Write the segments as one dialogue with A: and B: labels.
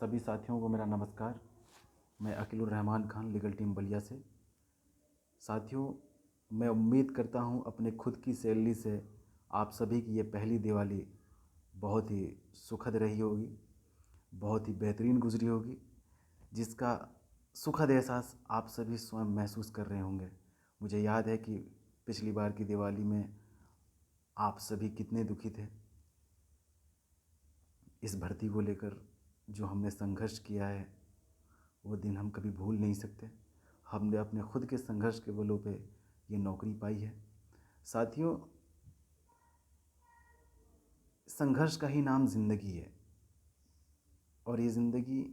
A: सभी साथियों को मेरा नमस्कार। मैं अकीलुर रहमान खान, लीगल टीम बलिया से। साथियों, मैं उम्मीद करता हूँ अपने खुद की सैलरी से आप सभी की ये पहली दिवाली बहुत ही सुखद रही होगी, बहुत ही बेहतरीन गुजरी होगी, जिसका सुखद एहसास आप सभी स्वयं महसूस कर रहे होंगे। मुझे याद है कि पिछली बार की दिवाली में आप सभी कितने दुखी थे। इस भर्ती को लेकर जो हमने संघर्ष किया है वो दिन हम कभी भूल नहीं सकते। हमने अपने खुद के संघर्ष के बलों पे ये नौकरी पाई है। साथियों, संघर्ष का ही नाम ज़िंदगी है और ये ज़िंदगी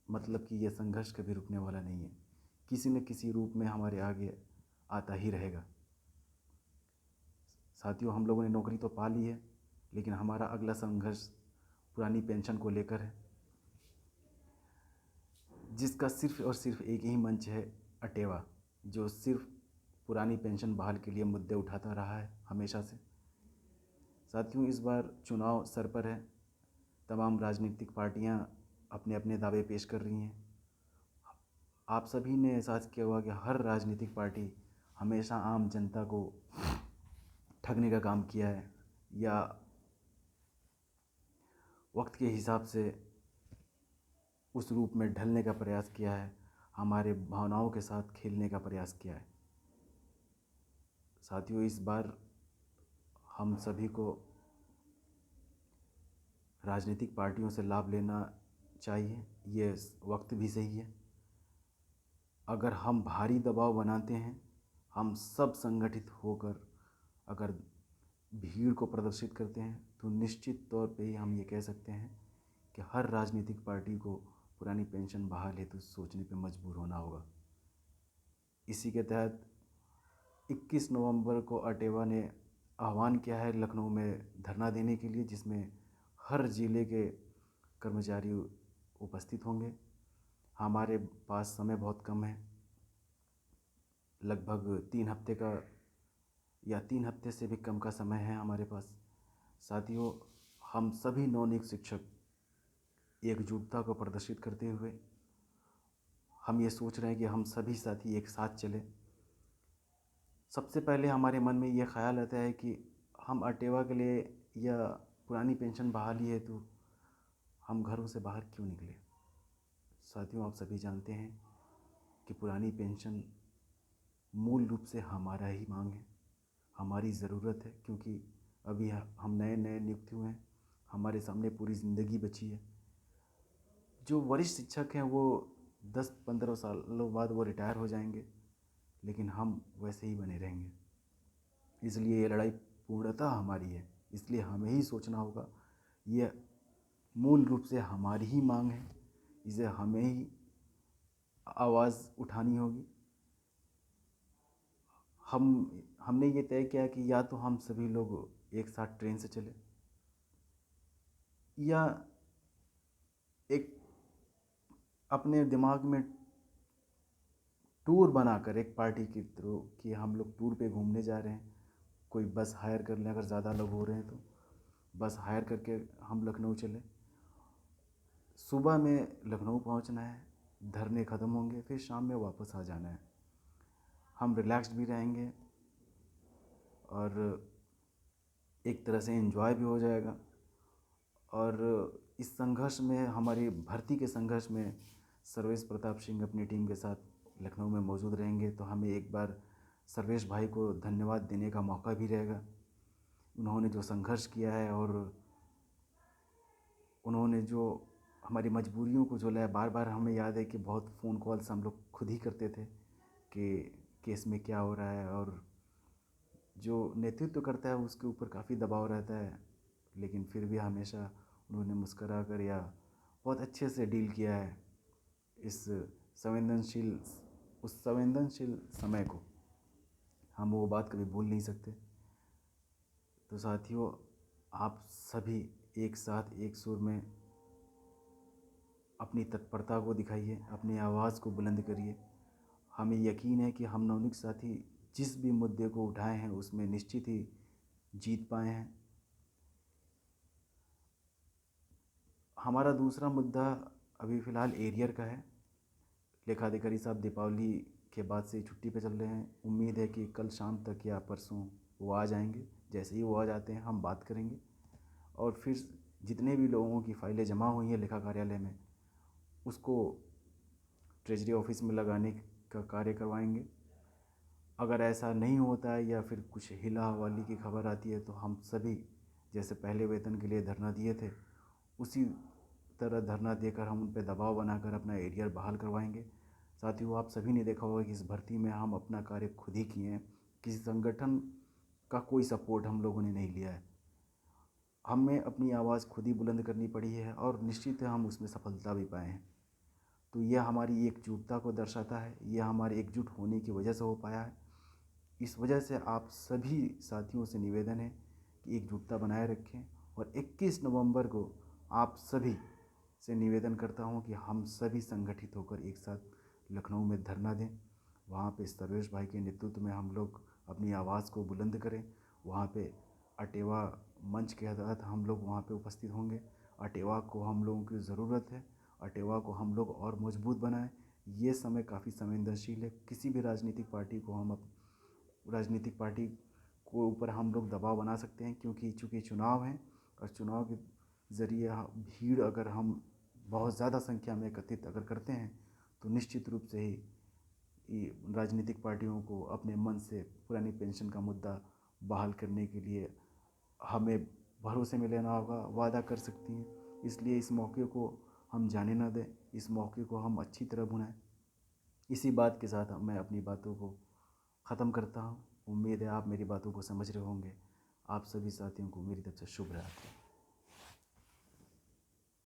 A: मतलब कि ये संघर्ष कभी रुकने वाला नहीं है। किसी न किसी रूप में हमारे आगे आता ही रहेगा। साथियों, हम लोगों ने नौकरी तो पा ली है, लेकिन हमारा अगला संघर्ष पुरानी पेंशन को लेकर है, जिसका सिर्फ और सिर्फ एक ही मंच है, अटेवा, जो सिर्फ पुरानी पेंशन बहाल के लिए मुद्दे उठाता रहा है हमेशा से। साथियों, इस बार चुनाव सर पर है। तमाम राजनीतिक पार्टियां अपने अपने दावे पेश कर रही हैं। आप सभी ने एहसास किया होगा कि हर राजनीतिक पार्टी हमेशा आम जनता को ठगने का काम किया है या वक्त के हिसाब से उस रूप में ढलने का प्रयास किया है, हमारे भावनाओं के साथ खेलने का प्रयास किया है। साथियों, इस बार हम सभी को राजनीतिक पार्टियों से लाभ लेना चाहिए। ये वक्त भी सही है। अगर हम भारी दबाव बनाते हैं, हम सब संगठित होकर अगर भीड़ को प्रदर्शित करते हैं, तो निश्चित तौर पे ही हम ये कह सकते हैं कि हर राजनीतिक पार्टी को पुरानी पेंशन बहाल हेतु सोचने पे मजबूर होना होगा। इसी के तहत 21 नवंबर को अटेवा ने आह्वान किया है लखनऊ में धरना देने के लिए, जिसमें हर ज़िले के कर्मचारी उपस्थित होंगे। हमारे पास समय बहुत कम है, लगभग 3 हफ्ते का या 3 हफ्ते से भी कम का समय है हमारे पास। साथियों, हम सभी नवनियुक्त शिक्षक एकजुटता को प्रदर्शित करते हुए हम ये सोच रहे हैं कि हम सभी साथी एक साथ चलें। सबसे पहले हमारे मन में ये ख्याल आता है कि हम अटेवा के लिए या पुरानी पेंशन बहाली है तो हम घरों से बाहर क्यों निकले। साथियों, आप सभी जानते हैं कि पुरानी पेंशन मूल रूप से हमारा ही मांग है, हमारी ज़रूरत है, क्योंकि अभी हम नए नए नियुक्त हुए हैं, हमारे सामने पूरी ज़िंदगी बची है। जो वरिष्ठ शिक्षक हैं वो 10-15 सालों बाद वो रिटायर हो जाएंगे, लेकिन हम वैसे ही बने रहेंगे। इसलिए ये लड़ाई पूर्णतः हमारी है, इसलिए हमें ही सोचना होगा। ये मूल रूप से हमारी ही मांग है, इसे हमें ही आवाज़ उठानी होगी। हमने ये तय किया कि या तो हम सभी लोग एक साथ ट्रेन से चले या एक अपने दिमाग में टूर बनाकर एक पार्टी के थ्रू कि हम लोग टूर पे घूमने जा रहे हैं, कोई बस हायर कर लें। अगर ज़्यादा लोग हो रहे हैं तो बस हायर करके हम लखनऊ चले। सुबह में लखनऊ पहुंचना है, धरने ख़त्म होंगे, फिर शाम में वापस आ जाना है। हम रिलैक्स्ड भी रहेंगे और एक तरह से एंजॉय भी हो जाएगा। और इस संघर्ष में, हमारी भर्ती के संघर्ष में, सर्वेश प्रताप सिंह अपनी टीम के साथ लखनऊ में मौजूद रहेंगे, तो हमें एक बार सर्वेश भाई को धन्यवाद देने का मौका भी रहेगा। उन्होंने जो संघर्ष किया है और उन्होंने जो हमारी मजबूरियों को झेला है। बार बार हमें याद है कि बहुत फ़ोन कॉल्स हम लोग खुद ही करते थे कि केस में क्या हो रहा है, और जो नेतृत्व करता है उसके ऊपर काफ़ी दबाव रहता है, लेकिन फिर भी हमेशा उन्होंने मुस्करा कर या बहुत अच्छे से डील किया है इस संवेदनशील उस संवेदनशील समय को। हम वो बात कभी भूल नहीं सकते। तो साथियों, आप सभी एक साथ एक सुर में अपनी तत्परता को दिखाइए, अपनी आवाज़ को बुलंद करिए। हमें यकीन है कि हम नवनियुक्त साथी जिस भी मुद्दे को उठाए हैं उसमें निश्चित ही जीत पाए हैं। हमारा दूसरा मुद्दा अभी फ़िलहाल एरियर का है। लेखाधिकारी साहब दीपावली के बाद से छुट्टी पे चल रहे हैं। उम्मीद है कि कल शाम तक या परसों वो आ जाएंगे। जैसे ही वो आ जाते हैं हम बात करेंगे और फिर जितने भी लोगों की फ़ाइलें जमा हुई हैं लेखा कार्यालय में उसको ट्रेजरी ऑफिस में लगाने का कार्य करवाएंगे। अगर ऐसा नहीं होता है या फिर कुछ हिला हवाली की खबर आती है तो हम सभी जैसे पहले वेतन के लिए धरना दिए थे उसी तरह धरना देकर हम उन पर दबाव बनाकर अपना एरियर बहाल करवाएंगे। साथियों, आप सभी ने देखा होगा कि इस भर्ती में हम अपना कार्य खुद ही किए हैं। किसी संगठन का कोई सपोर्ट हम लोगों ने नहीं लिया है। हमें अपनी आवाज़ खुद ही बुलंद करनी पड़ी है और निश्चित है हम उसमें सफलता भी पाए हैं। तो यह हमारी एकजुटता को दर्शाता है, यह हमारे एकजुट होने की वजह से हो पाया है। इस वजह से आप सभी साथियों से निवेदन है कि एकजुटता बनाए रखें और 21 नवंबर को आप सभी से निवेदन करता हूं कि हम सभी संगठित होकर एक साथ लखनऊ में धरना दें। वहां पे सर्वेश भाई के नेतृत्व में हम लोग अपनी आवाज़ को बुलंद करें। वहां पे अटेवा मंच के तहत हम लोग वहां पे उपस्थित होंगे। अटेवा को हम लोगों की ज़रूरत है। अटेवा को हम लोग और मजबूत बनाएं। ये समय काफ़ी संवेदनशील है। किसी भी राजनीतिक पार्टी को ऊपर हम लोग दबाव बना सकते हैं क्योंकि चूँकि चुनाव हैं और चुनाव के ज़रिए भीड़ अगर हम बहुत ज़्यादा संख्या में एकत्रित अगर करते हैं तो निश्चित रूप से ही ये राजनीतिक पार्टियों को अपने मन से पुरानी पेंशन का मुद्दा बहाल करने के लिए हमें भरोसे में लेना होगा, वादा कर सकती हैं। इसलिए इस मौके को हम जाने ना दें, इस मौके को हम अच्छी तरह भुनाएं। इसी बात के साथ मैं अपनी बातों को ख़त्म करता हूँ। उम्मीद है आप मेरी बातों को समझ रहे होंगे। आप सभी साथियों को मेरी तरफ से शुभ रात्रि।